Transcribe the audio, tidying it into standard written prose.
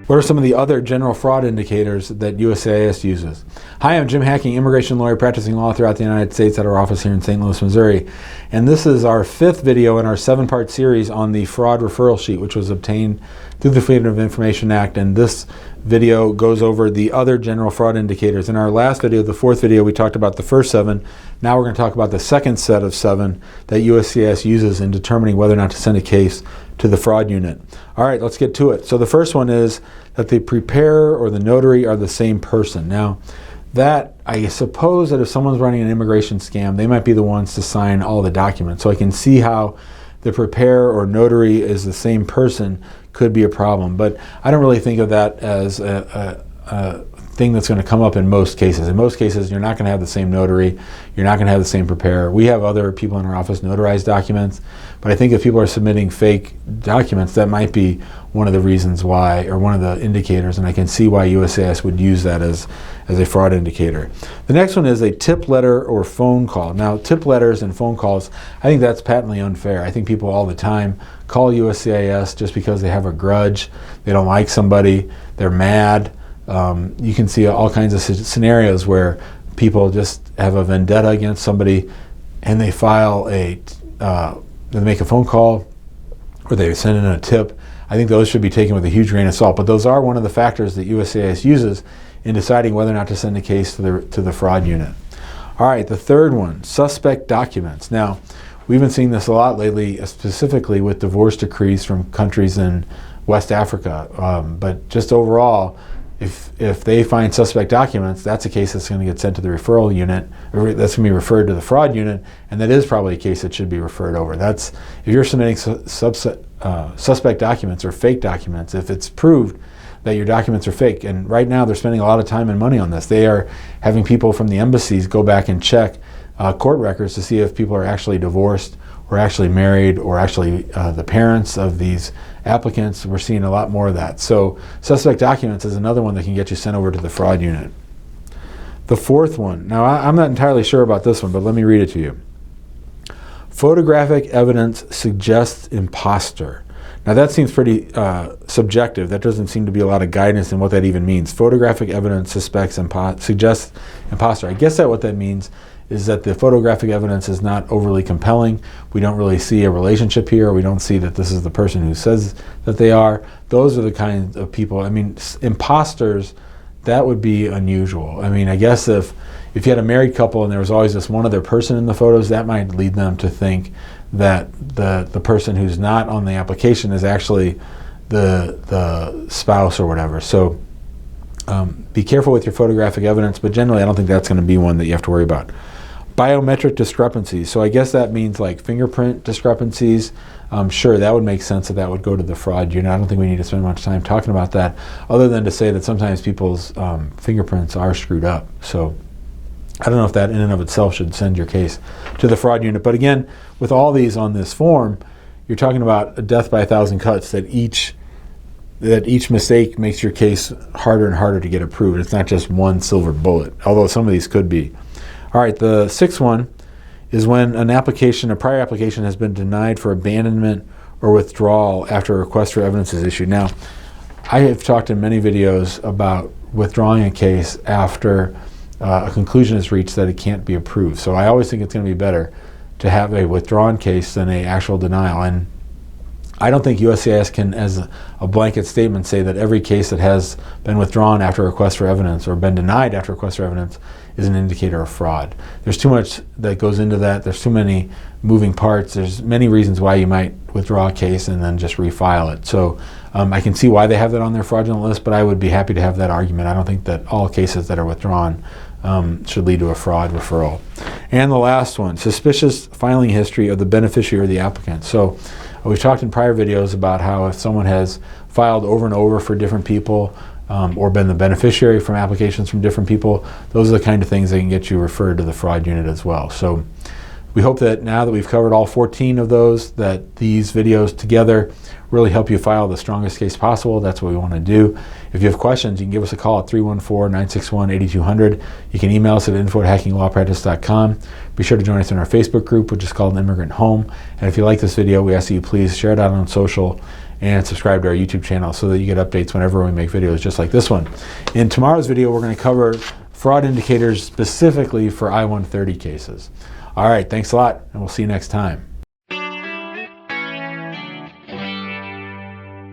What are some of the other general fraud indicators that USCIS uses? Hi, I'm Jim Hacking, immigration lawyer practicing law throughout the United States at our office here in St. Louis, Missouri. And this is our 5th video in our 7-part series on the fraud referral sheet, which was obtained through the Freedom of Information Act. And this video goes over the other general fraud indicators. In our last video, the 4th video, we talked about the first 7. Now we're going to talk about the second set of 7 that USCIS uses in determining whether or not to send a case to the fraud unit. All right, let's get to it. So the first one is that the preparer or the notary are the same person. Now, that, I suppose that if someone's running an immigration scam, they might be the ones to sign all the documents. So I can see how the preparer or notary is the same person could be a problem. But I don't really think of that as a thing that's going to come up in most cases. In most cases, you're not going to have the same notary. You're not going to have the same preparer. We have other people in our office notarize documents, but I think if people are submitting fake documents, that might be one of the reasons why, or one of the indicators, and I can see why USCIS would use that as a fraud indicator. The next one is a tip letter or phone call. Now, tip letters and phone calls, I think that's patently unfair. I think people all the time call USCIS just because they have a grudge, they don't like somebody, they're mad. You can see all kinds of scenarios where people just have a vendetta against somebody and they file they make a phone call or they send in a tip. I think those should be taken with a huge grain of salt, but those are one of the factors that USCIS uses in deciding whether or not to send a case to the fraud unit. All right, the third one, suspect documents. Now, we've been seeing this a lot lately, specifically with divorce decrees from countries in West Africa, but just overall, if they find suspect documents, that's a case that's going to get sent to the referral unit, or that's going to be referred to the fraud unit, and that is probably a case that should be referred over. That's, if you're submitting suspect documents or fake documents, if it's proved that your documents are fake, and right now they're spending a lot of time and money on this. They are having people from the embassies go back and check court records to see if people are actually divorced or actually married or actually the parents of these applicants. We're seeing a lot more of that. So suspect documents is another one that can get you sent over to the fraud unit. The fourth one, now I'm not entirely sure about this one, but let me read it to you. Photographic evidence suggests imposter. Now that seems pretty subjective. That doesn't seem to be a lot of guidance in what that even means. Photographic evidence suggests imposter. I guess that what that means is that the photographic evidence is not overly compelling. We don't really see a relationship here. We don't see that this is the person who says that they are. Those are the kinds of people, I mean, imposters, that would be unusual. I mean, I guess if you had a married couple and there was always this one other person in the photos, that might lead them to think that the person who's not on the application is actually the spouse or whatever. So be careful with your photographic evidence, but generally I don't think that's going to be one that you have to worry about. Biometric discrepancies. So I guess that means like fingerprint discrepancies. Sure, that would make sense that would go to the fraud unit. I don't think we need to spend much time talking about that, other than to say that sometimes people's fingerprints are screwed up. So I don't know if that in and of itself should send your case to the fraud unit. But again, with all these on this form, you're talking about a death by 1,000 cuts, that each mistake makes your case harder and harder to get approved. It's not just one silver bullet, although some of these could be. All right, the 6th one is when a prior application has been denied for abandonment or withdrawal after a request for evidence is issued. Now, I have talked in many videos about withdrawing a case after a conclusion is reached that it can't be approved. So I always think it's going to be better to have a withdrawn case than an actual denial. And I don't think USCIS can, as a blanket statement, say that every case that has been withdrawn after a request for evidence or been denied after a request for evidence is an indicator of fraud. There's too much that goes into that. There's too many moving parts. There's many reasons why you might withdraw a case and then just refile it. So I can see why they have that on their fraudulent list, but I would be happy to have that argument. I don't think that all cases that are withdrawn should lead to a fraud referral. And the last one, suspicious filing history of the beneficiary or the applicant. So we've talked in prior videos about how if someone has filed over and over for different people or been the beneficiary from applications from different people, those are the kind of things that can get you referred to the fraud unit as well. So we hope that now that we've covered all 14 of those, that these videos together really help you file the strongest case possible. That's what we want to do. If you have questions, you can give us a call at 314-961-8200. You can email us at info@hackinglawpractice.com. Be sure to join us in our Facebook group, which is called Immigrant Home. And if you like this video, we ask that you please share it out on social and subscribe to our YouTube channel so that you get updates whenever we make videos just like this one. In tomorrow's video, we're going to cover fraud indicators specifically for I-130 cases. All right, thanks a lot, and we'll see you next time.